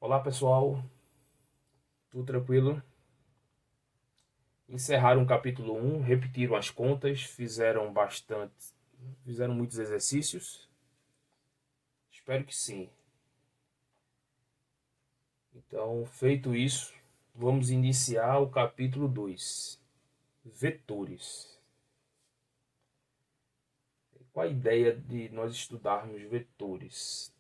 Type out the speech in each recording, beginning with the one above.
Olá pessoal, tudo tranquilo? Encerraram o capítulo 1, repetiram as contas, fizeram muitos exercícios? Espero que sim. Então, feito isso, vamos iniciar o capítulo 2, vetores. Qual a ideia de nós estudarmos vetores?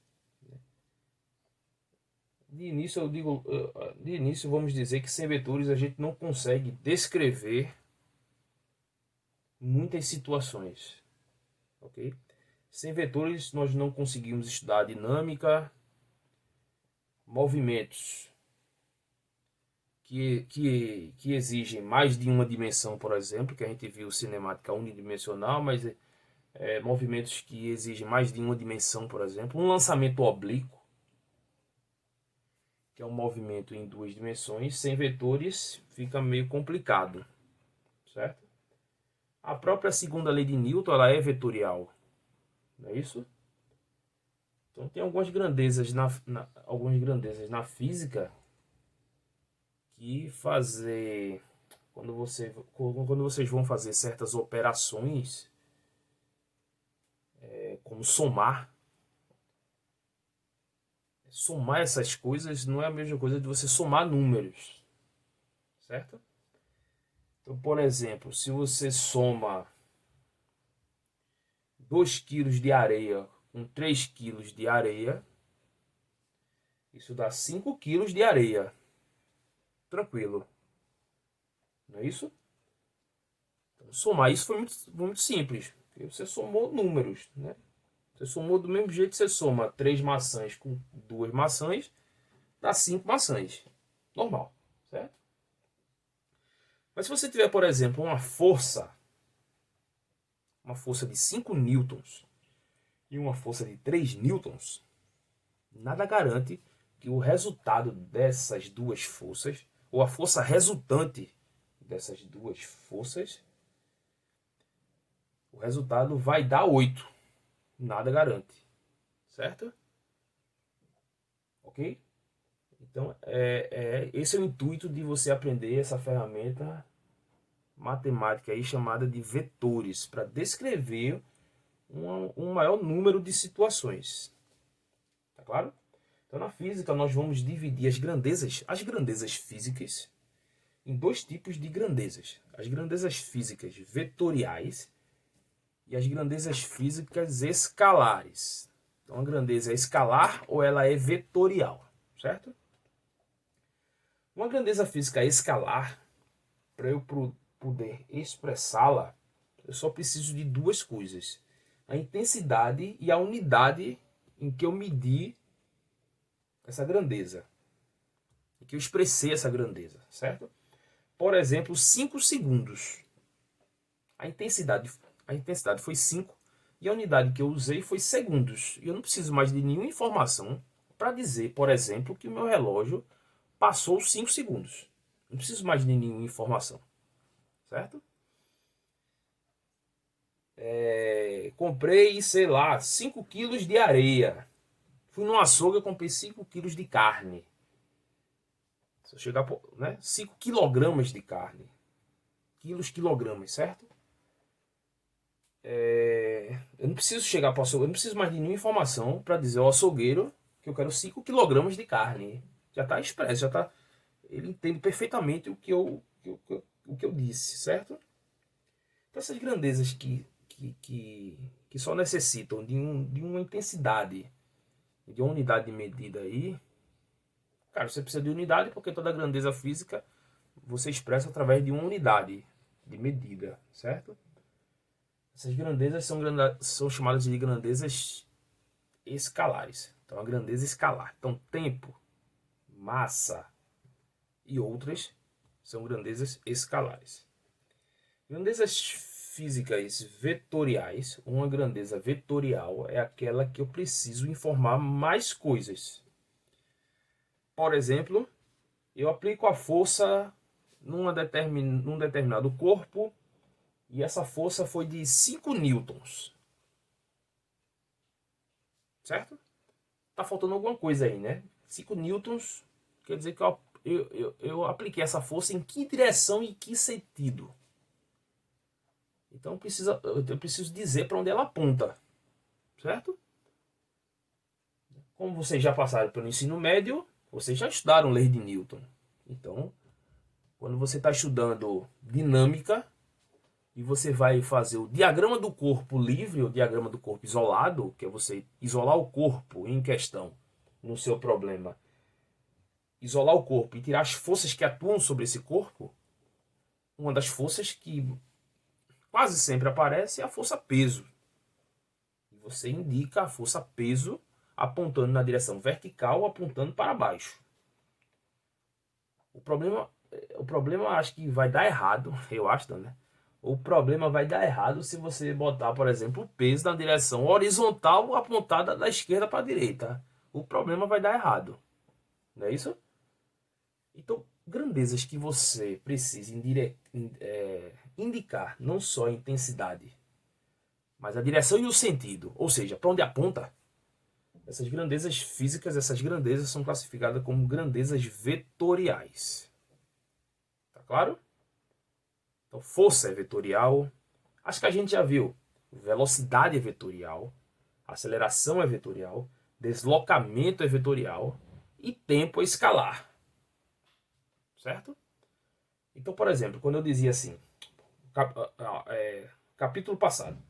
De início vamos dizer que sem vetores a gente não consegue descrever muitas situações, ok? Sem vetores nós não conseguimos estudar a dinâmica, movimentos que exigem mais de uma dimensão, por exemplo, que a gente viu cinemática unidimensional, mas movimentos que exigem mais de uma dimensão, por exemplo, um lançamento oblíquo, que é um movimento em duas dimensões, sem vetores fica meio complicado, certo? A própria segunda lei de Newton, ela é vetorial, não é isso? Então tem algumas grandezas na física que quando vocês vão fazer certas operações, como somar essas coisas não é a mesma coisa de você somar números, certo? Então, por exemplo, se você soma 2 quilos de areia com 3 quilos de areia, isso dá 5 quilos de areia. Tranquilo, não é isso? Então, somar isso foi muito simples, porque você somou números, né? Você somou do mesmo jeito que você soma 3 maçãs com 2 maçãs, dá 5 maçãs. Normal, certo? Mas se você tiver, por exemplo, uma força de 5 newtons e uma força de 3 newtons, nada garante que o resultado dessas duas forças, ou a força resultante dessas duas forças, o resultado vai dar 8. Nada garante, certo? Ok? Então, esse é o intuito de você aprender essa ferramenta matemática aí chamada de vetores, para descrever um maior número de situações. Tá claro? Então, na física, nós vamos dividir as grandezas físicas, em dois tipos de grandezas. As grandezas físicas vetoriais e as grandezas físicas escalares. Então, a grandeza é escalar ou ela é vetorial, certo? Uma grandeza física escalar, para eu poder expressá-la, eu só preciso de duas coisas: a intensidade e a unidade em que eu medi essa grandeza, em que eu expressei essa grandeza, certo? Por exemplo, 5 segundos. A intensidade, a intensidade foi 5 e a unidade que eu usei foi segundos. E eu não preciso mais de nenhuma informação para dizer, por exemplo, que o meu relógio passou 5 segundos. Não preciso mais de nenhuma informação, certo? Comprei, sei lá, 5 quilos de areia. Fui no açougue e comprei 5 quilos de carne. Se eu chegar, né, 5 quilogramas de carne. Quilogramas, certo? Eu não preciso chegar para o açougueiro, eu não preciso mais de nenhuma informação para dizer ao açougueiro que eu quero 5 quilogramas de carne. Já está expresso, já está. Ele entende perfeitamente o que eu disse, certo? Então, essas grandezas que só necessitam de uma intensidade, de uma unidade de medida aí, cara, você precisa de unidade porque toda grandeza física você expressa através de uma unidade de medida, certo? Essas grandezas são chamadas de grandezas escalares. Então, a grandeza escalar. Então, tempo, massa e outras são grandezas escalares. Grandezas físicas vetoriais. Uma grandeza vetorial é aquela que eu preciso informar mais coisas. Por exemplo, eu aplico a força num determinado corpo e essa força foi de 5 newtons. Certo? Tá faltando alguma coisa aí, né? 5 newtons quer dizer que eu apliquei essa força em que direção e em que sentido. Então eu preciso dizer para onde ela aponta, certo? Como vocês já passaram pelo ensino médio, vocês já estudaram lei de Newton. Então, quando você está estudando dinâmica e você vai fazer o diagrama do corpo livre, o diagrama do corpo isolado, que é você isolar o corpo em questão no seu problema, isolar o corpo e tirar as forças que atuam sobre esse corpo, uma das forças que quase sempre aparece é a força peso. E você indica a força peso apontando na direção vertical, apontando para baixo. O problema acho que vai dar errado, eu acho, né? O problema vai dar errado se você botar, por exemplo, o peso na direção horizontal apontada da esquerda para a direita. O problema vai dar errado. Não é isso? Então, grandezas que você precisa indicar não só a intensidade, mas a direção e o sentido, ou seja, para onde aponta. Essas grandezas físicas, essas grandezas são classificadas como grandezas vetoriais. Tá claro? Então, força é vetorial. Acho que a gente já viu. Velocidade é vetorial. Aceleração é vetorial. Deslocamento é vetorial. E tempo é escalar. Certo? Então, por exemplo, quando eu dizia assim, capítulo passado,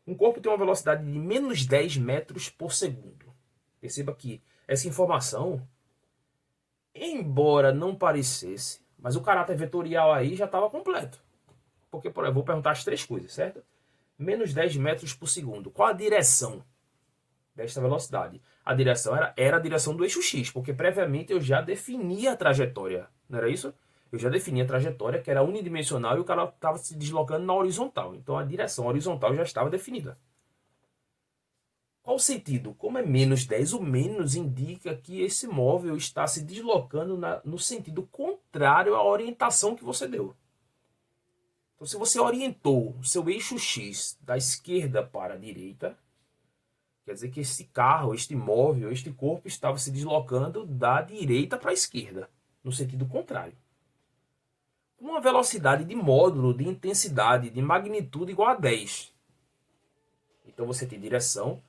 um corpo tem uma velocidade de menos 10 metros por segundo. Perceba que essa informação, embora não parecesse, mas o caráter vetorial aí já estava completo. Porque, por exemplo, eu vou perguntar as três coisas, certo? Menos 10 metros por segundo. Qual a direção desta velocidade? A direção era a direção do eixo X, porque previamente eu já definia a trajetória. Não era isso? Eu já definia a trajetória, que era unidimensional, e o cara estava se deslocando na horizontal. Então a direção horizontal já estava definida. Qual o sentido? Como é menos 10, o menos indica que esse móvel está se deslocando no sentido contrário à orientação que você deu. Então, se você orientou o seu eixo X da esquerda para a direita, quer dizer que este carro, este móvel, este corpo estava se deslocando da direita para a esquerda, no sentido contrário. Com uma velocidade de módulo, de intensidade, de magnitude igual a 10. Então você tem direção,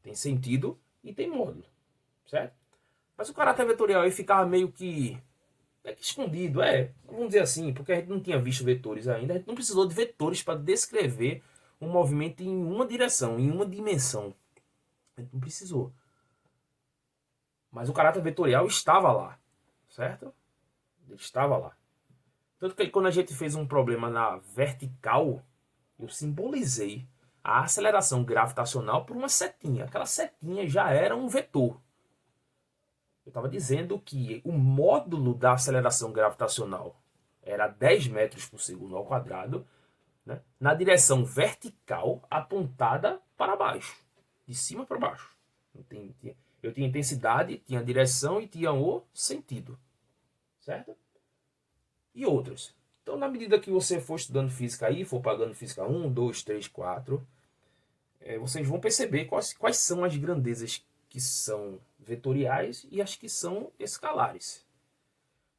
tem sentido e tem módulo, certo? Mas o caráter vetorial aí ficava meio que escondido, vamos dizer assim, porque a gente não tinha visto vetores ainda, a gente não precisou de vetores para descrever um movimento em uma direção, em uma dimensão. A gente não precisou. Mas o caráter vetorial estava lá, certo? Ele estava lá. Tanto que quando a gente fez um problema na vertical, eu simbolizei a aceleração gravitacional por uma setinha. Aquela setinha já era um vetor. Eu estava dizendo que o módulo da aceleração gravitacional era 10 metros por segundo ao quadrado, né, na direção vertical apontada para baixo, de cima para baixo. Eu tinha intensidade, tinha direção e tinha o sentido, certo? E outras. Então, na medida que você for estudando física aí, for pagando física 1, 2, 3, 4, vocês vão perceber quais são as grandezas que são vetoriais e as que são escalares.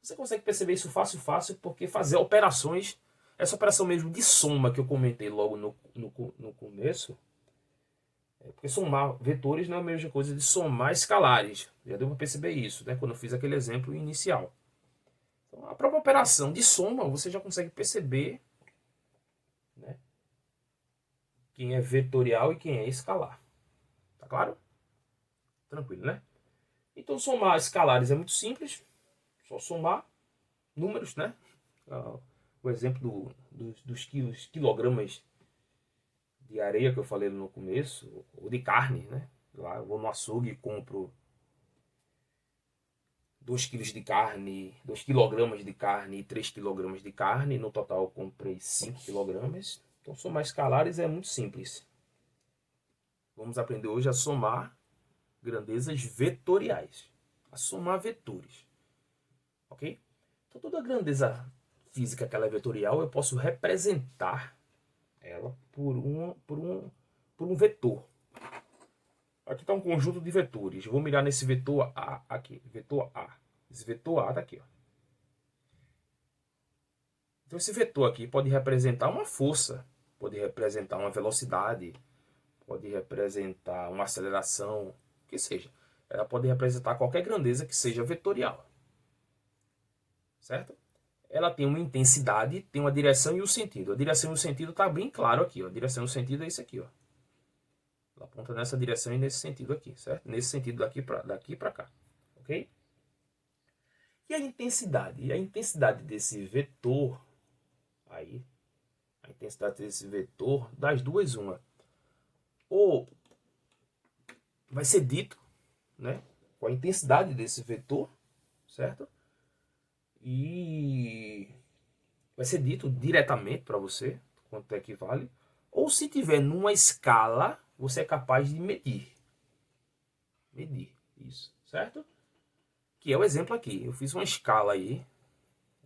Você consegue perceber isso fácil, porque fazer operações, essa operação mesmo de soma que eu comentei logo no começo, porque somar vetores não é a mesma coisa de somar escalares. Já deu para perceber isso, né, quando eu fiz aquele exemplo inicial. Então, a própria operação de soma, você já consegue perceber, né, quem é vetorial e quem é escalar. Tá claro? Tranquilo, né? Então, somar escalares é muito simples. Só somar números, né? O exemplo dos quilogramas de areia que eu falei no começo, ou de carne, né? Lá eu vou no açougue e compro 2 quilos de carne, 2 quilogramas de carne e 3 quilogramas de carne. No total eu comprei 5 quilogramas. Então, somar escalares é muito simples. Vamos aprender hoje a somar grandezas vetoriais. A somar vetores. Ok? Então, toda grandeza física que ela é vetorial, eu posso representar ela por um vetor. Aqui está um conjunto de vetores. Eu vou mirar nesse vetor A aqui. Vetor A. Esse vetor A está aqui, ó. Então esse vetor aqui pode representar uma força, pode representar uma velocidade, pode representar uma aceleração, o que seja. Ela pode representar qualquer grandeza que seja vetorial. Certo? Ela tem uma intensidade, tem uma direção e o sentido. A direção e o sentido está bem claro aqui, ó. A direção e o sentido é isso aqui, ó. Ela aponta nessa direção e nesse sentido aqui, certo? Nesse sentido daqui para cá, ok? E a intensidade? E a intensidade desse vetor aí, a intensidade desse vetor, das duas uma. Ou vai ser dito, né, com a intensidade desse vetor, certo? E vai ser dito diretamente para você quanto é que vale. Ou se tiver numa escala, você é capaz de medir. Medir isso, certo? Que é o exemplo aqui. Eu fiz uma escala aí.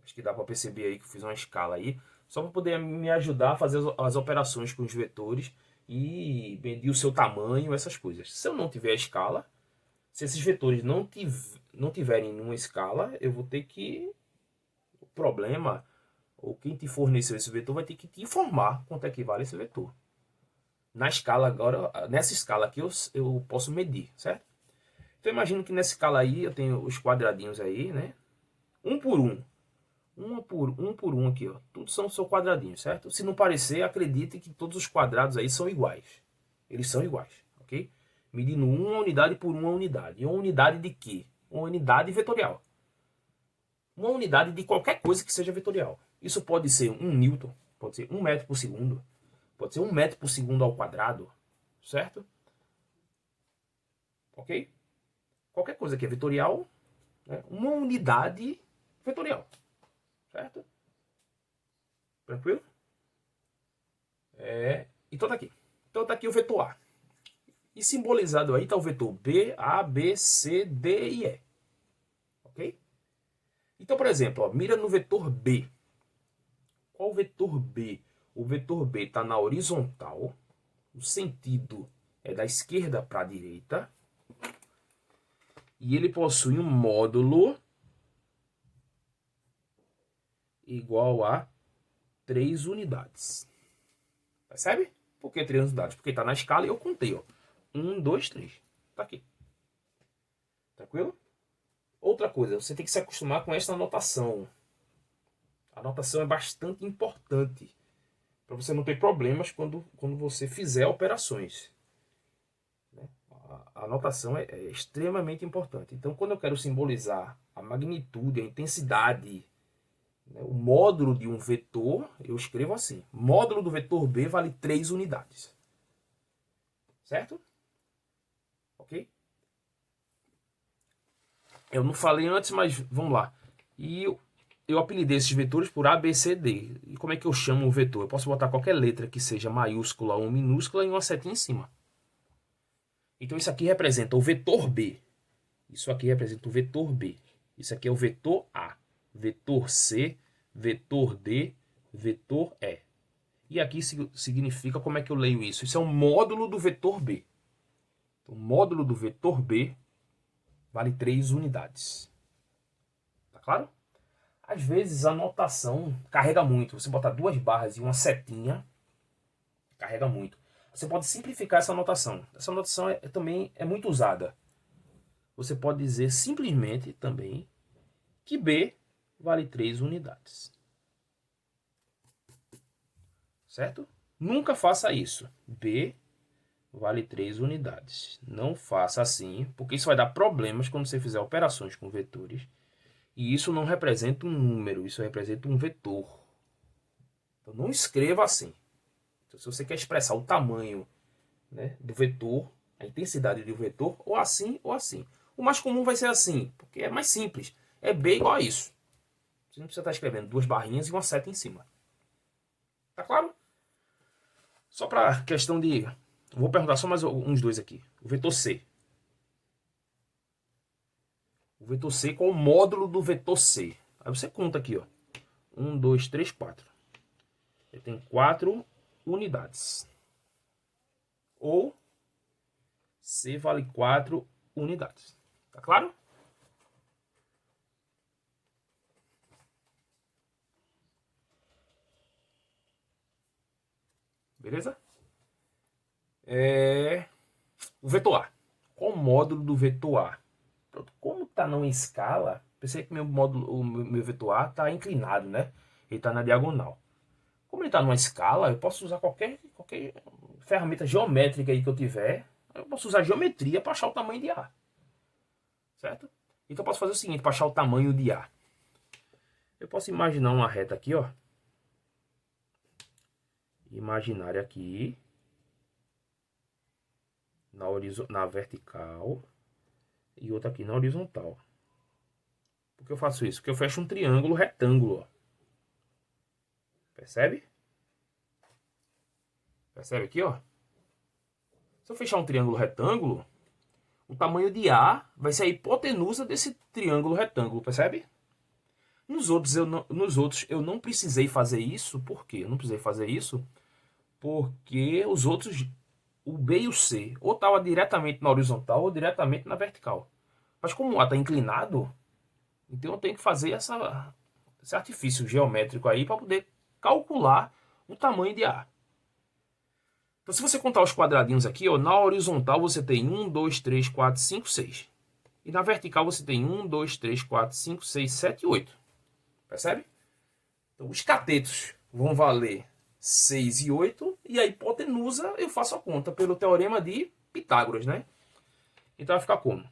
Acho que dá para perceber aí que eu fiz uma escala aí. Só para poder me ajudar a fazer as operações com os vetores e medir o seu tamanho, essas coisas. Se eu não tiver a escala, se esses vetores não tiverem numa escala, eu vou ter que... O problema, ou quem te forneceu esse vetor vai ter que te informar quanto é que vale esse vetor. Na escala agora, nessa escala aqui eu posso medir, certo? Então imagino que nessa escala aí eu tenho os quadradinhos aí, né? Um por um. Um por um aqui, ó. Tudo são quadradinhos, certo? Se não parecer, acredite que todos os quadrados aí são iguais. Eles são iguais, ok? Medindo uma unidade por uma unidade. E uma unidade de quê? Uma unidade vetorial. Uma unidade de qualquer coisa que seja vetorial. Isso pode ser 1 Newton, pode ser 1 metro por segundo, pode ser 1 metro por segundo ao quadrado, certo? Ok? Qualquer coisa que é vetorial, né? Uma unidade vetorial, certo? Tranquilo? Então tá aqui. Então tá aqui o vetor A. E simbolizado aí tá o vetor B, A, B, C, D e E. Ok? Então, por exemplo, ó, mira no vetor B. Qual o vetor B? O vetor B está na horizontal. O sentido é da esquerda para a direita. E ele possui um módulo igual a 3 unidades. Percebe? Por que 3 unidades? Porque está na escala e eu contei, ó. 1, 2, 3. Tá aqui. Tranquilo? Outra coisa, você tem que se acostumar com esta anotação. A anotação é bastante importante para você não ter problemas quando você fizer operações. A anotação é extremamente importante. Então, quando eu quero simbolizar a magnitude, a intensidade, né, o módulo de um vetor, eu escrevo assim. Módulo do vetor B vale 3 unidades. Certo? Ok? Eu não falei antes, mas vamos lá. E eu apelidei esses vetores por A, B, C, D. E como é que eu chamo o vetor? Eu posso botar qualquer letra que seja maiúscula ou minúscula e uma setinha em cima. Então isso aqui representa o vetor B. Isso aqui representa o vetor B. Isso aqui é o vetor A. Vetor C, vetor D, vetor E. E aqui significa como é que eu leio isso. Isso é um módulo do vetor B. Então, o módulo do vetor B vale 3 unidades. Tá claro? Às vezes a notação carrega muito. Você botar 2 barras e uma setinha, carrega muito. Você pode simplificar essa notação. Essa notação também é muito usada. Você pode dizer simplesmente também que B vale 3 unidades. Certo? Nunca faça isso. B vale 3 unidades. Não faça assim, porque isso vai dar problemas quando você fizer operações com vetores. E isso não representa um número, isso representa um vetor. Então não escreva assim. Então, se você quer expressar o tamanho, né, do vetor, a intensidade do vetor, ou assim ou assim. O mais comum vai ser assim, porque é mais simples. É B igual a isso. Você não precisa estar escrevendo 2 barrinhas e uma seta em cima. Tá claro? Só para questão de... Vou perguntar só mais uns 2 aqui. O vetor C. O vetor C, qual o módulo do vetor C? Aí você conta aqui, ó. 1, 2, 3, 4. Ele tem 4 unidades. Ou C vale 4 unidades. Tá claro? Beleza? O vetor A. Qual o módulo do vetor A? Pronto, como está numa escala, pensei que o meu vetor A está inclinado, né? Ele está na diagonal. Como ele está numa escala, eu posso usar qualquer ferramenta geométrica aí que eu tiver. Eu posso usar geometria para achar o tamanho de A. Certo? Então eu posso fazer o seguinte, para achar o tamanho de A. Eu posso imaginar uma reta aqui, ó. Imaginária aqui. Na vertical. E outra aqui na horizontal. Por que eu faço isso? Porque eu fecho um triângulo retângulo, ó. Percebe? Percebe aqui, ó? Se eu fechar um triângulo retângulo, o tamanho de A vai ser a hipotenusa desse triângulo retângulo, percebe? Nos outros eu não precisei fazer isso. Por quê? Eu não precisei fazer isso porque os outros, o B e o C, ou estava diretamente na horizontal ou diretamente na vertical. Mas como o A está inclinado, então eu tenho que fazer esse artifício geométrico aí para poder calcular o tamanho de A. Então se você contar os quadradinhos aqui, ó, na horizontal você tem 1, 2, 3, 4, 5, 6. E na vertical você tem 1, 2, 3, 4, 5, 6, 7 e 8. Percebe? Então os catetos vão valer 6 e 8. E a hipotenusa eu faço a conta pelo teorema de Pitágoras, né? Então vai ficar como?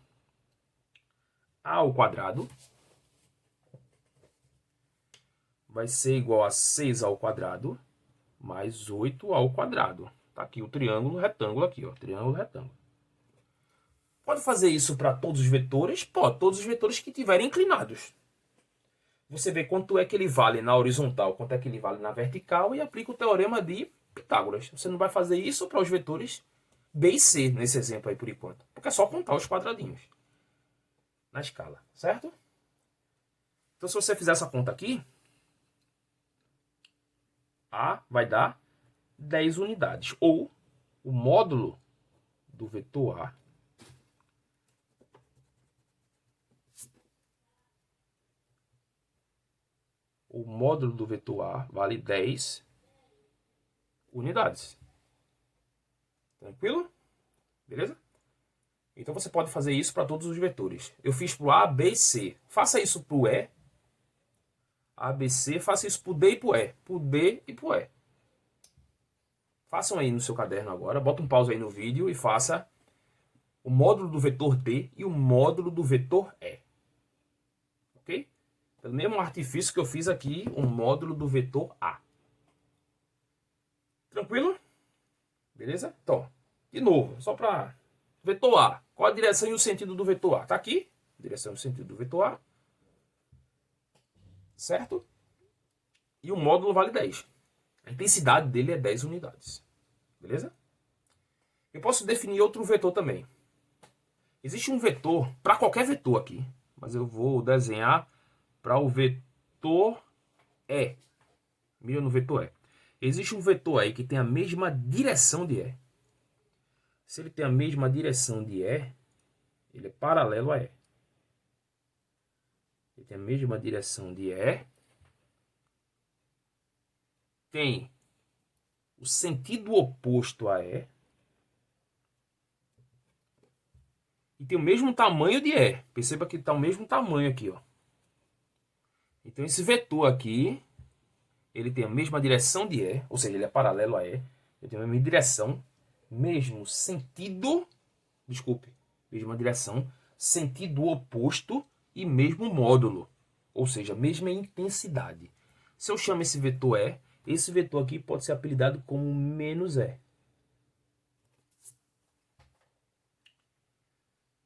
A ao quadrado vai ser igual a 6 ao quadrado mais 8 ao quadrado. Tá aqui o triângulo retângulo aqui, ó. Triângulo retângulo. Pode fazer isso para todos os vetores? Pode, todos os vetores que estiverem inclinados. Você vê quanto é que ele vale na horizontal, quanto é que ele vale na vertical e aplica o teorema de Pitágoras. Você não vai fazer isso para os vetores B e C, nesse exemplo aí por enquanto. Porque é só contar os quadradinhos na escala, certo? Então se você fizer essa conta aqui, A vai dar 10 unidades. Ou o módulo do vetor A vale 10 unidades. Tranquilo? Beleza? Então você pode fazer isso para todos os vetores. Eu fiz para o A, B e C. Faça isso para o E. A, B, C. Faça isso para o D e para o E. Para o D e para o E. Façam aí no seu caderno agora. Bota um pause aí no vídeo e faça o módulo do vetor D e o módulo do vetor E. Ok? Pelo mesmo artifício que eu fiz aqui, o módulo do vetor A. Tranquilo? Beleza? Então, de novo, só para vetor A. Qual a direção e o sentido do vetor A? Tá aqui. Direção e o sentido do vetor A. Certo? E o módulo vale 10. A intensidade dele é 10 unidades. Beleza? Eu posso definir outro vetor também. Existe um vetor, para qualquer vetor aqui, mas eu vou desenhar para o vetor E. Mira no vetor E. Existe um vetor aí que tem a mesma direção de E. Se ele tem a mesma direção de E, ele é paralelo a E. Ele tem a mesma direção de E. Tem o sentido oposto a E. E tem o mesmo tamanho de E. Perceba que está o mesmo tamanho aqui, ó. Então esse vetor aqui, ele tem a mesma direção de E, ou seja, ele é paralelo a E. Ele tem a mesma direção, mesmo sentido, mesma direção, sentido oposto e mesmo módulo, ou seja, mesma intensidade. Se eu chamo esse vetor E, esse vetor aqui pode ser apelidado como menos E.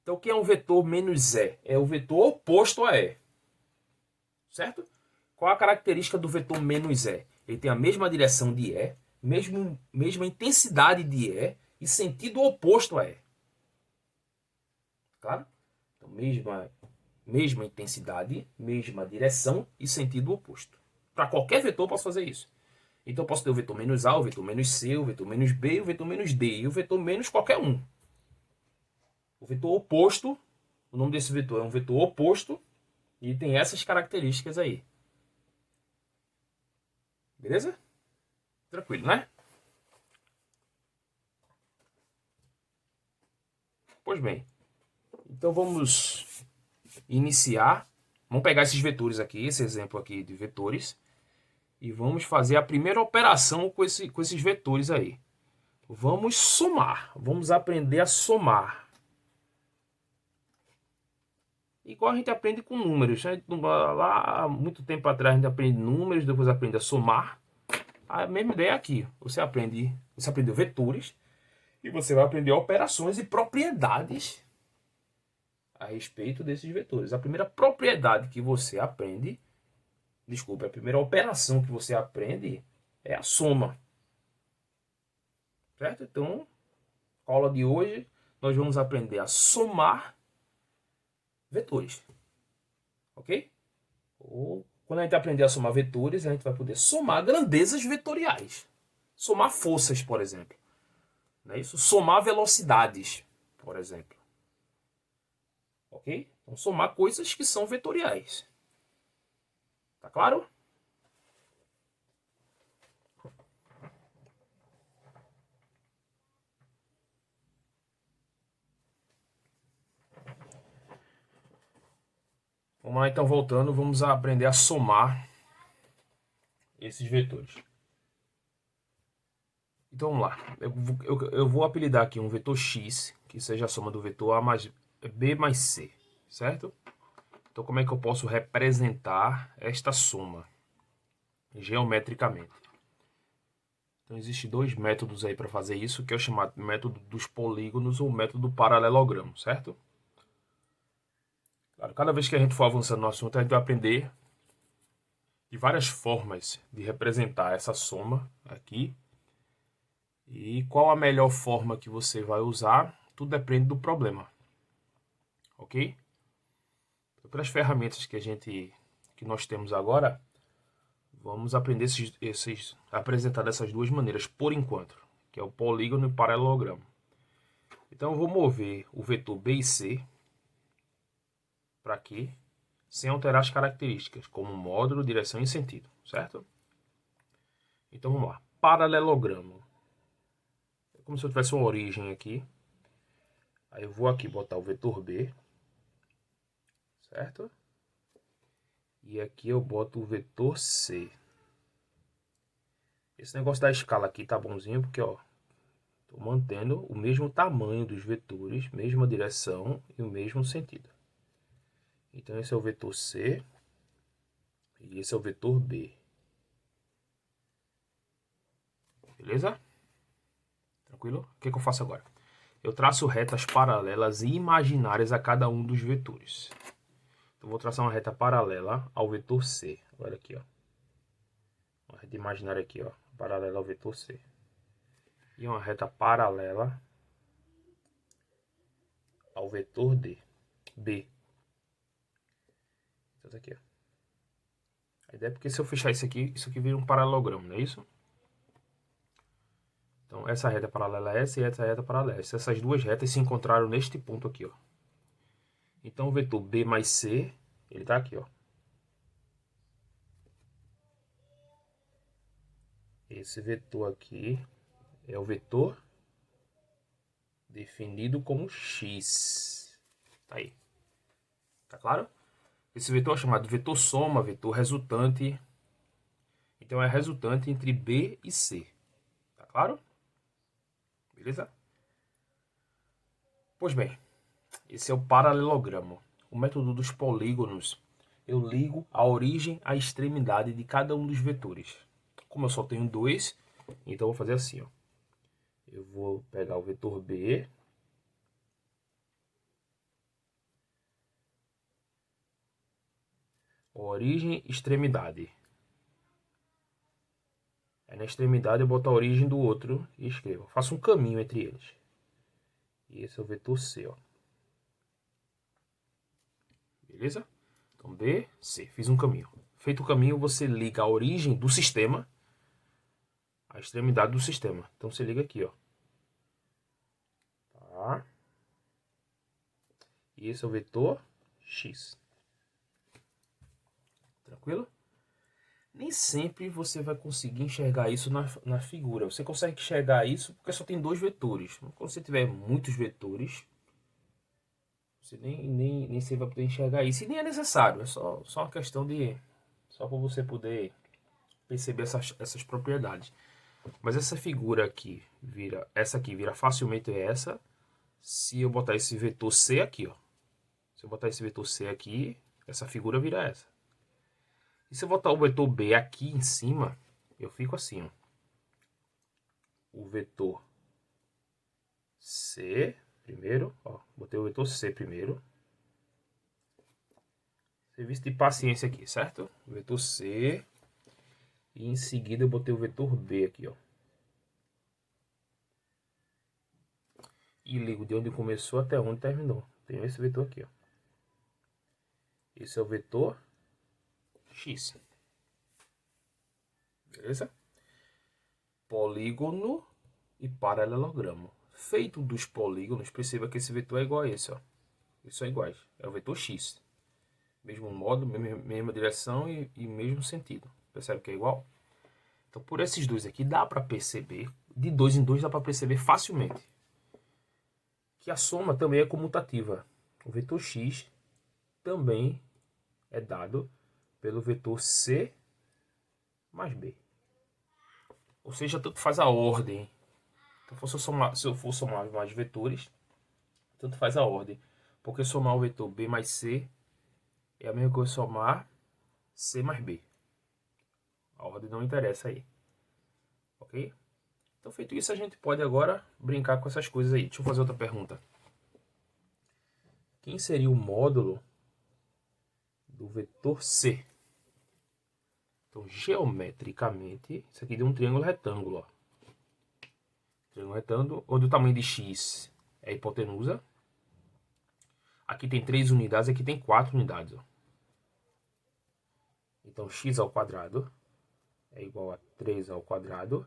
Então, o que é um vetor menos E? É o vetor oposto a E. Certo? Qual a característica do vetor menos E? Ele tem a mesma direção de E, mesma intensidade de E e sentido oposto a E. Claro? Então, mesma intensidade, mesma direção e sentido oposto. Para qualquer vetor eu posso fazer isso. Então eu posso ter o vetor menos A, o vetor menos C, o vetor menos B, o vetor menos D e o vetor menos qualquer um. O vetor oposto, o nome desse vetor é um vetor oposto e tem essas características aí. Beleza? Tranquilo, né? Pois bem, então vamos iniciar. Vamos pegar esses vetores aqui, esse exemplo aqui de vetores, e vamos fazer a primeira operação com esses vetores aí. Vamos somar, vamos aprender a somar. Igual a gente aprende com números. Lá há muito tempo atrás a gente aprende números, depois aprende a somar. A mesma ideia é aqui. Você aprendeu vetores e você vai aprender operações e propriedades a respeito desses vetores. A primeira propriedade que você aprende, desculpa, a primeira operação que você aprende é a soma. Certo? Então, na aula de hoje, nós vamos aprender a somar vetores. Ok? Ou, quando a gente aprender a somar vetores, a gente vai poder somar grandezas vetoriais. Somar forças, por exemplo. Não é isso? Somar velocidades, por exemplo. Ok? Então, somar coisas que são vetoriais. Tá claro? Vamos lá, então, voltando, vamos aprender a somar esses vetores. Então, vamos lá. Eu vou apelidar aqui um vetor x, que seja a soma do vetor a mais b mais c, certo? Então, como é que eu posso representar esta soma geometricamente? Então, existem dois métodos aí para fazer isso, que é o chamado método dos polígonos ou método do paralelogramo, certo? Claro, cada vez que a gente for avançando no assunto, a gente vai aprender de várias formas de representar essa soma aqui. E qual a melhor forma que você vai usar, tudo depende do problema. Ok? Então, pelas ferramentas que nós temos agora, vamos aprender apresentar dessas duas maneiras por enquanto, que é o polígono e o paralelogramo. Então eu vou mover o vetor B e C para aqui, sem alterar as características, como módulo, direção e sentido, certo? Então vamos lá. Paralelogramo. É como se eu tivesse uma origem aqui. Aí eu vou aqui botar o vetor B, certo? E aqui eu boto o vetor C. Esse negócio da escala aqui tá bonzinho, porque ó, tô mantendo o mesmo tamanho dos vetores, mesma direção e o mesmo sentido. Então esse é o vetor C e esse é o vetor B. Beleza? Tranquilo? O que eu faço agora? Eu traço retas paralelas e imaginárias a cada um dos vetores. Então vou traçar uma reta paralela ao vetor C. Olha aqui, ó. Uma reta imaginária aqui, ó, paralela ao vetor C. E uma reta paralela ao vetor B. Então tá aqui, ó. A ideia é porque se eu fechar isso aqui vira um paralelogramo, não é isso? Então essa reta paralela a essa e essa reta paralela. Essas duas retas se encontraram neste ponto aqui, ó. Então o vetor B mais C, ele tá aqui, ó. Esse vetor aqui é o vetor definido como x. Tá aí. Tá claro? Esse vetor é chamado vetor soma, vetor resultante. Então é resultante entre B e C. Tá claro? Beleza? Pois bem, esse é o paralelogramo. O método dos polígonos. Eu ligo a origem à extremidade de cada um dos vetores. Como eu só tenho dois, então eu vou fazer assim, ó. Eu vou pegar o vetor B. Origem, extremidade. Aí na extremidade eu boto a origem do outro e escrevo. Faço um caminho entre eles. E esse é o vetor C, ó. Beleza? Então B, C. Fiz um caminho. Feito o caminho, você liga a origem do sistema à extremidade do sistema. Então você liga aqui, ó. Tá. E esse é o vetor x. Tranquilo? Nem sempre você vai conseguir enxergar isso na figura. Você consegue enxergar isso porque só tem dois vetores. Quando você tiver muitos vetores, você nem sempre vai poder enxergar isso. E nem é necessário. É só uma questão de... Só para você poder perceber essas propriedades. Mas essa figura aqui vira... Essa aqui vira facilmente essa. Se eu botar esse vetor C aqui, ó. Se eu botar esse vetor C aqui, essa figura vira essa. E se eu botar o vetor B aqui em cima, eu fico assim, ó. O vetor C primeiro, ó. Botei o vetor C primeiro. Serviço de paciência aqui, certo? O vetor C. E em seguida eu botei o vetor B aqui, ó. E ligo de onde começou até onde terminou. Tem esse vetor aqui, ó. Esse é o vetor X. Beleza? Polígono e paralelogramo. Feito dos polígonos, perceba que esse vetor é igual a esse, ó. Eles são iguais. É o vetor X. Mesmo modo, mesma direção e mesmo sentido. Percebe que é igual? Então, por esses dois aqui, dá para perceber, de dois em dois dá para perceber facilmente, que a soma também é comutativa. O vetor x também é dado pelo vetor c mais b. Ou seja, tanto faz a ordem. Então, se eu for somar mais vetores, tanto faz a ordem. Porque somar o vetor b mais c é a mesma coisa que somar c mais b. A ordem não interessa aí. Ok? Então, feito isso, a gente pode agora brincar com essas coisas aí. Deixa eu fazer outra pergunta. Quem seria o módulo do vetor C? Então, geometricamente, isso aqui deu um triângulo retângulo. Ó. Triângulo retângulo, onde o tamanho de x é a hipotenusa. Aqui tem 3 unidades, aqui tem 4 unidades. Ó. Então, x ao quadrado é igual a 3 ao quadrado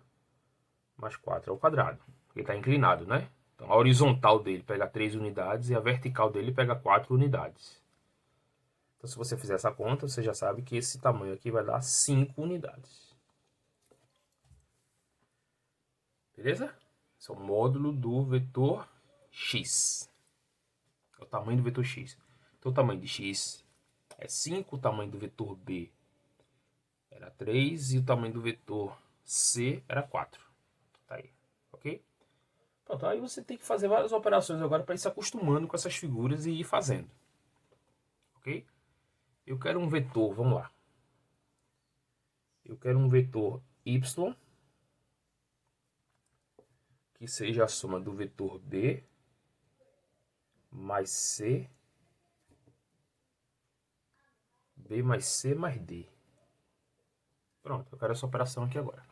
mais 4 ao quadrado. Ele está inclinado, né? Então, a horizontal dele pega 3 unidades e a vertical dele pega 4 unidades. Então, se você fizer essa conta, você já sabe que esse tamanho aqui vai dar 5 unidades. Beleza? Esse é o módulo do vetor x. É o tamanho do vetor x. Então, o tamanho de x é 5, o tamanho do vetor b era 3 e o tamanho do vetor c era 4. Tá aí, ok? Pronto, aí você tem que fazer várias operações agora para ir se acostumando com essas figuras e ir fazendo. Ok? Eu quero um vetor, vamos lá. Eu quero um vetor y que seja a soma do vetor b mais c, b mais c mais d. Pronto, eu quero essa operação aqui agora.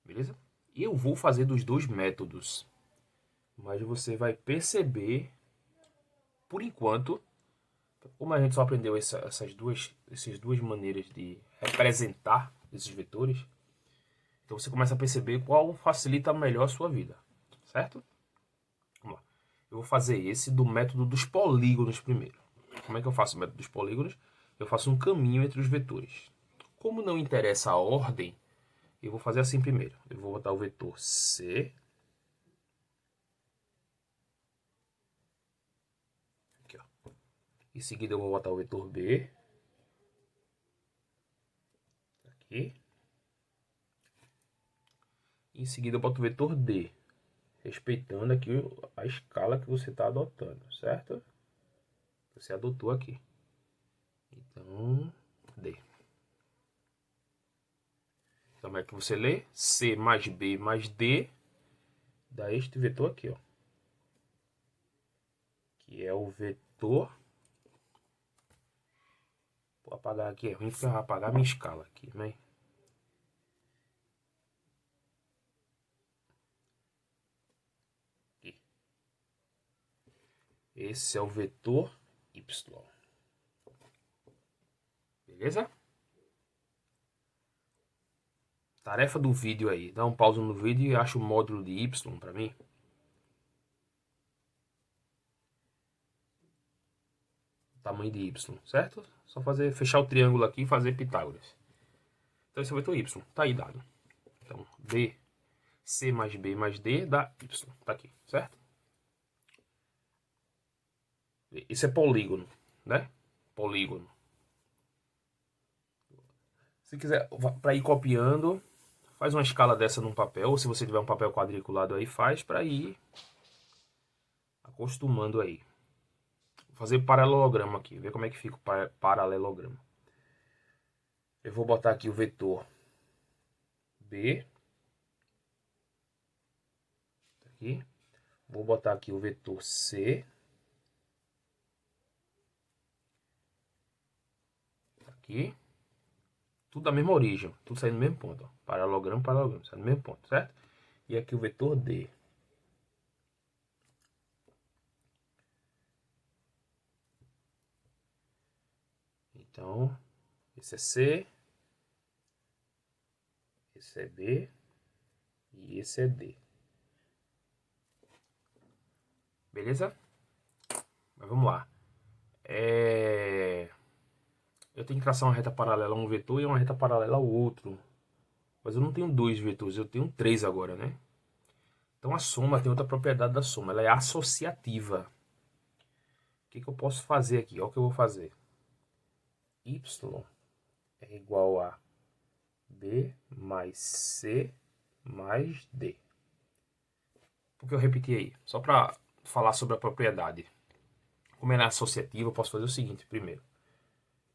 Beleza? Eu vou fazer dos dois métodos, mas você vai perceber, por enquanto, como a gente só aprendeu essas duas maneiras de representar esses vetores, então você começa a perceber qual facilita melhor a sua vida, certo? Vamos lá. Eu vou fazer esse do método dos polígonos primeiro. Como é que eu faço o método dos polígonos? Eu faço um caminho entre os vetores. Como não interessa a ordem, eu vou fazer assim primeiro. Eu vou botar o vetor C. Aqui, ó. Em seguida eu vou botar o vetor B. Aqui. Em seguida eu boto o vetor D. Respeitando aqui a escala que você está adotando, certo? Você adotou aqui. Então, D. Então, como é que você lê? C mais B mais D dá este vetor aqui, ó. Que é o vetor... Vou apagar aqui, é ruim porque eu vou apagar minha escala aqui, né? Esse é o vetor Y. Beleza? Tarefa do vídeo aí. Dá um pausa no vídeo e acha o módulo de Y para mim. tamanho de y, certo? Só fechar o triângulo aqui e fazer Pitágoras. Então esse é o vetor y, tá aí dado. Então b, c mais b mais d dá y, tá aqui, certo? Esse é polígono, né? Polígono. Se quiser, para ir copiando, faz uma escala dessa num papel, ou se você tiver um papel quadriculado aí, faz para ir acostumando aí. Vou fazer paralelogramo aqui, ver como é que fica o paralelogramo. Eu vou botar aqui o vetor B. Aqui. Vou botar aqui o vetor C. Aqui. Tudo da mesma origem, tudo saindo do mesmo ponto. Ó. Paralelogramo, paralelogramo, saindo do mesmo ponto, certo? E aqui o vetor D. Então, esse é C. Esse é B. E esse é D. Beleza? Mas vamos lá. Eu tenho que traçar uma reta paralela a um vetor e uma reta paralela ao outro. Mas eu não tenho dois vetores, eu tenho três agora, né? Então a soma tem outra propriedade da soma, ela é associativa. O que eu posso fazer aqui? Olha o que eu vou fazer. Y é igual a B mais C mais D. Por que eu repeti aí? Só para falar sobre a propriedade. Como ela é associativa, eu posso fazer o seguinte primeiro.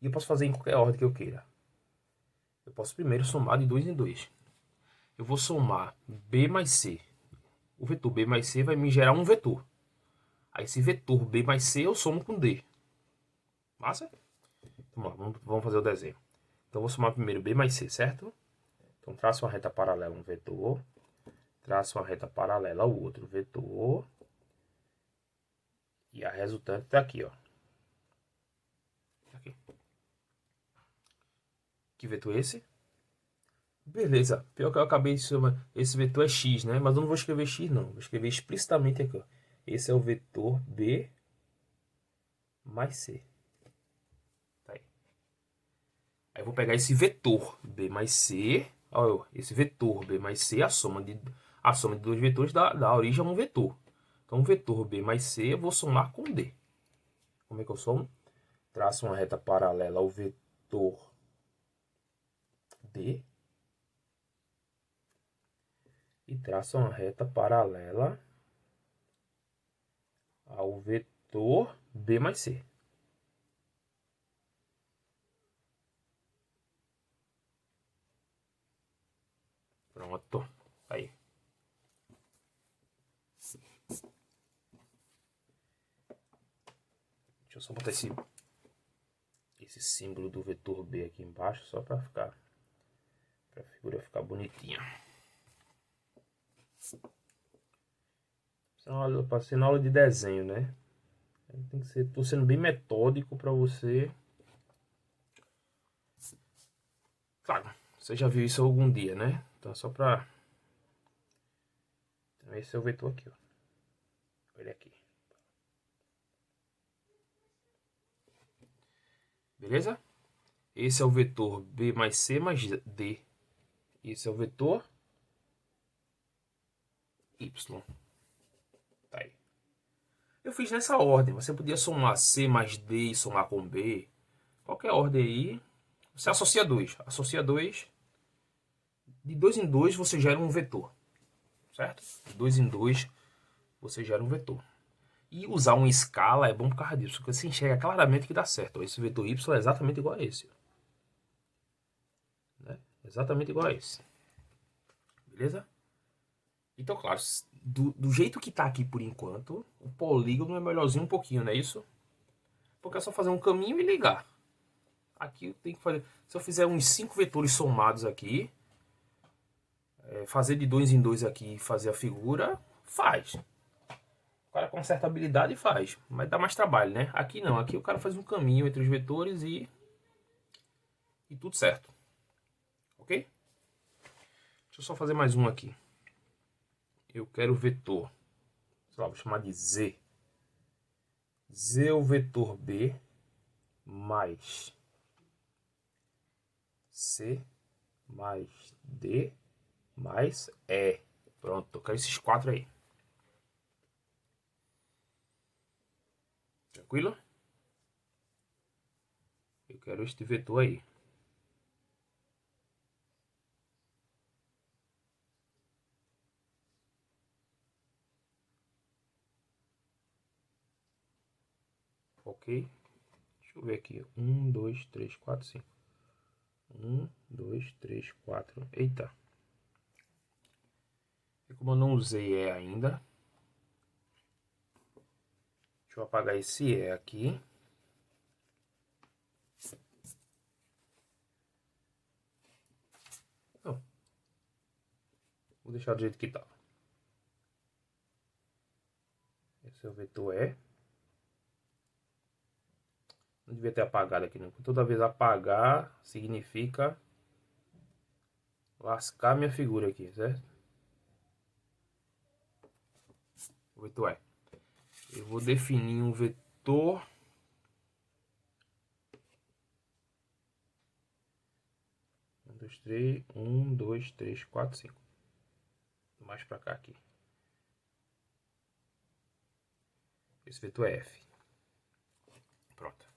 E eu posso fazer em qualquer ordem que eu queira. Eu posso primeiro somar de 2 em 2. Eu vou somar B mais C. O vetor B mais C vai me gerar um vetor. Aí esse vetor B mais C eu somo com D. Massa? Vamos lá, vamos fazer o desenho. Então eu vou somar primeiro B mais C, certo? Então traço uma reta paralela a um vetor. Traço uma reta paralela ao outro vetor. E a resultante está aqui, ó. Aqui. Que vetor é esse? Beleza. Pior que eu acabei de chamar. Esse vetor é x, né? Mas eu não vou escrever x, não. Vou escrever explicitamente aqui, ó. Esse é o vetor B mais C. Tá aí. Aí eu vou pegar esse vetor B mais C. Olha, esse vetor B mais C, a soma de dois vetores dá origem a um vetor. Então, o vetor B mais C eu vou somar com D. Como é que eu somo? Traço uma reta paralela ao vetor D. E traço uma reta paralela ao vetor B mais C. Pronto. Aí. Deixa eu só botar esse símbolo do vetor B aqui embaixo, só para a figura ficar bonitinha. Passei na aula de desenho, né? Tem que ser, tô sendo bem metódico para você. Claro, você já viu isso algum dia, né? Então só para... Então, esse é o vetor aqui, ó. Olha aqui. Beleza? Esse é o vetor B mais C mais D. Esse é o vetor Y. Tá aí. Eu fiz nessa ordem. Você podia somar C mais D e somar com B. Qualquer ordem aí. Você associa dois. Associa dois. De 2 em 2 você gera um vetor. Certo? De 2 em 2 você gera um vetor. E usar uma escala é bom por causa disso. Porque você enxerga claramente que dá certo. Esse vetor Y é exatamente igual a esse. Né? Exatamente igual a esse. Beleza? Então, claro, do jeito que tá aqui por enquanto, o polígono é melhorzinho um pouquinho, não é isso? Porque é só fazer um caminho e ligar. Aqui eu tenho que fazer... Se eu fizer uns 5 vetores somados aqui, fazer de 2 em 2 aqui e fazer a figura, faz. O cara com certa habilidade faz, mas dá mais trabalho, né? Aqui não, aqui o cara faz um caminho entre os vetores e tudo certo. Ok? Deixa eu só fazer mais um aqui. Eu quero o vetor, sei lá, vou chamar de Z. Z é o vetor B mais C mais D mais E. Pronto, tô com esses 4 aí. Tranquilo? Eu quero este vetor aí. Ok? Deixa eu ver aqui. 1, 2, 3, 4, 5. 1, 2, 3, 4. Eita. E como eu não usei E ainda, deixa eu apagar esse E aqui. Não. Vou deixar do jeito que tá. Esse é o vetor E. Não devia ter apagado aqui, não. Toda vez apagar significa lascar minha figura aqui, certo? O vetor E. Eu vou definir um vetor. Um, dois, três, quatro, 5. Mais pra cá aqui. Esse vetor é F. Pronto.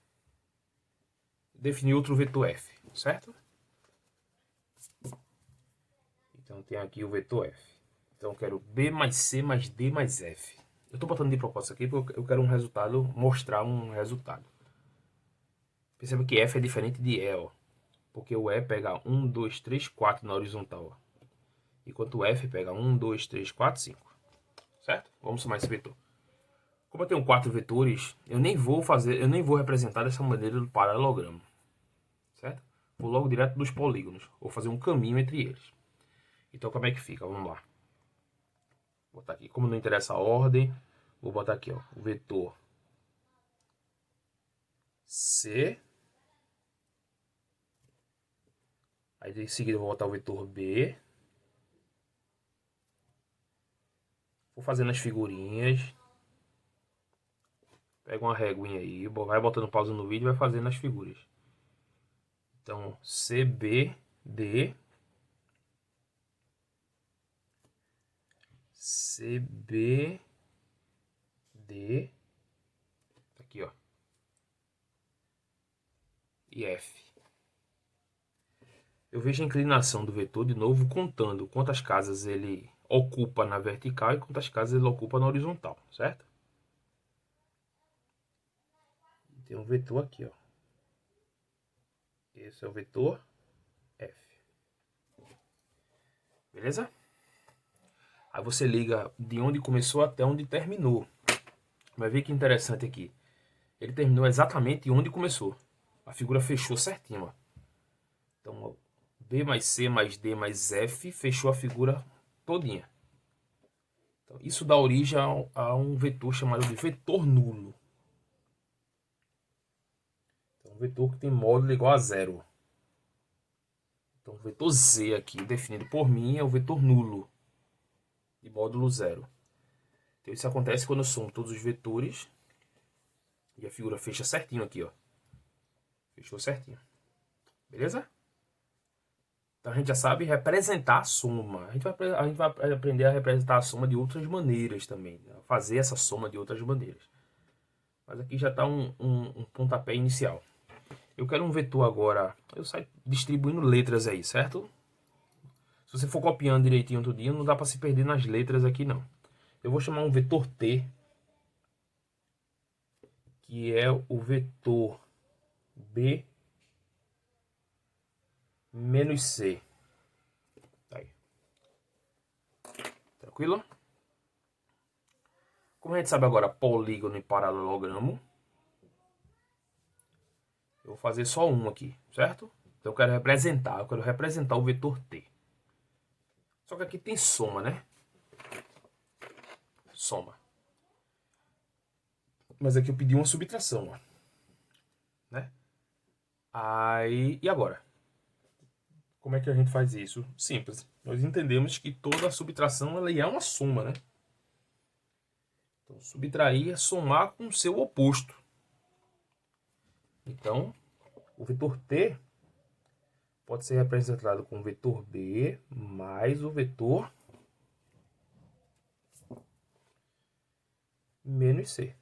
Defini outro vetor F, certo? Então tem aqui o vetor F. Então eu quero B mais C mais D mais F. Eu tô botando de propósito aqui porque eu quero um resultado, mostrar um resultado. Perceba que F é diferente de E, ó. Porque o E pega 1, 2, 3, 4 na horizontal, ó. Enquanto o F pega 1, 2, 3, 4, 5. Certo? Vamos somar esse vetor. Como eu tenho 4 vetores, eu nem vou representar dessa maneira do paralelogramo. Certo? Vou logo direto dos polígonos. Vou fazer um caminho entre eles. Então como é que fica? Vamos lá. Vou botar aqui, como não interessa a ordem, vou botar aqui, ó, o vetor C. Aí em seguida eu vou botar o vetor B. Vou fazendo as figurinhas. Pega uma reguinha aí, vai botando pausa no vídeo e vai fazendo as figuras. Então, CBD. CBD. Aqui, ó. E F. Eu vejo a inclinação do vetor de novo contando quantas casas ele ocupa na vertical e quantas casas ele ocupa na horizontal, certo? Tem um vetor aqui, ó. Esse é o vetor F. Beleza? Aí você liga de onde começou até onde terminou. Vai ver que interessante aqui. Ele terminou exatamente onde começou. A figura fechou certinho, ó. Então, ó, B mais C mais D mais F fechou a figura todinha. Então, isso dá origem a um vetor chamado de vetor nulo. Então, um vetor que tem módulo igual a zero. Então, o vetor Z aqui, definido por mim, é o vetor nulo de módulo zero. Então, isso acontece quando eu somo todos os vetores e a figura fecha certinho aqui, ó. Fechou certinho. Beleza? Então a gente já sabe representar a soma. A gente vai aprender a representar a soma de outras maneiras também, né? Fazer essa soma de outras maneiras. Mas aqui já está um pontapé inicial. Eu quero um vetor agora. Eu saio distribuindo letras aí, certo? Se você for copiando direitinho tudinho, não dá para se perder nas letras aqui não. Eu vou chamar um vetor T, que é o vetor B menos C. Tá aí. Tranquilo? Como a gente sabe agora polígono e paralelogramo, eu vou fazer só um aqui, certo? Então eu quero representar o vetor T. Só que aqui tem soma, né? Soma. Mas aqui eu pedi uma subtração, ó. Né? Aí, e agora? Como é que a gente faz isso? Simples. Nós entendemos que toda subtração ela é uma soma, né? Então, subtrair é somar com o seu oposto. Então, o vetor t pode ser representado com o vetor b mais o vetor menos c.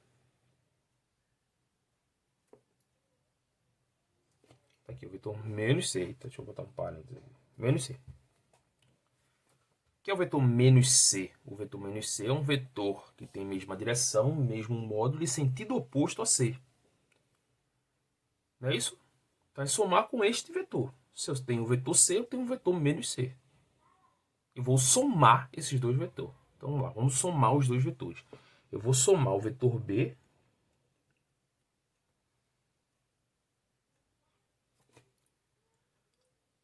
Tá aqui o vetor menos c. Então, deixa eu botar um parênteses aqui. Menos c. O que é o vetor menos c? O vetor menos c é um vetor que tem a mesma direção, mesmo módulo e sentido oposto a c. Não é isso? Então é somar com este vetor. Se eu tenho o vetor c, eu tenho o vetor menos c. Eu vou somar esses dois vetores. Então vamos lá, vamos somar os dois vetores. Eu vou somar o vetor b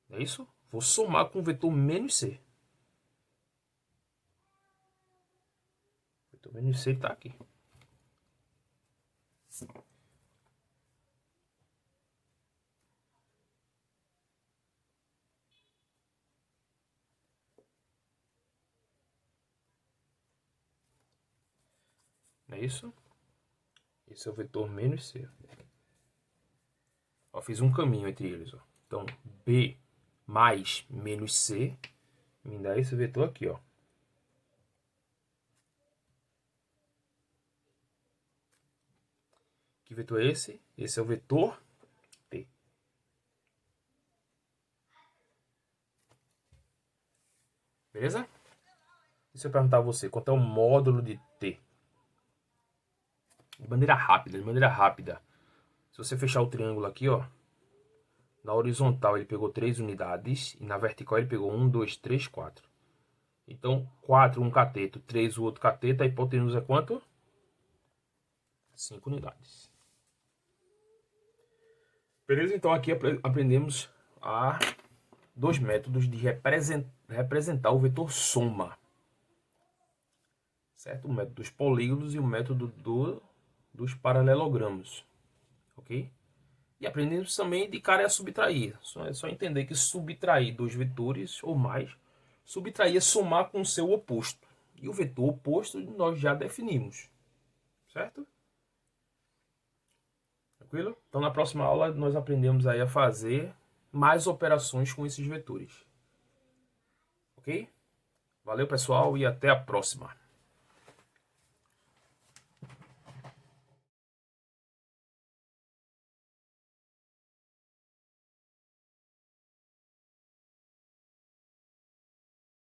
é isso? Vou somar com o vetor menos c. O vetor menos c está aqui. Não é isso? Esse é o vetor menos c. Ó, fiz um caminho entre eles. Ó. Então, b mais menos c me dá esse vetor aqui, ó. Que vetor é esse? Esse é o vetor t. Beleza? E se eu perguntar a você, quanto é o módulo de t? De maneira rápida. Se você fechar o triângulo aqui, ó. Na horizontal ele pegou 3 unidades e na vertical ele pegou 1, 2, 3, 4. Então, 4, um cateto, 3, o outro cateto, a hipotenusa é quanto? 5 unidades. Beleza? Então aqui aprendemos dois métodos de representar o vetor soma. Certo? O método dos polígonos e o método dos paralelogramos. Ok? E aprendemos também de cara a subtrair. É só entender que subtrair dois vetores ou mais, subtrair é somar com o seu oposto. E o vetor oposto nós já definimos. Certo? Tranquilo? Então na próxima aula nós aprendemos aí a fazer mais operações com esses vetores. Ok? Valeu pessoal e até a próxima.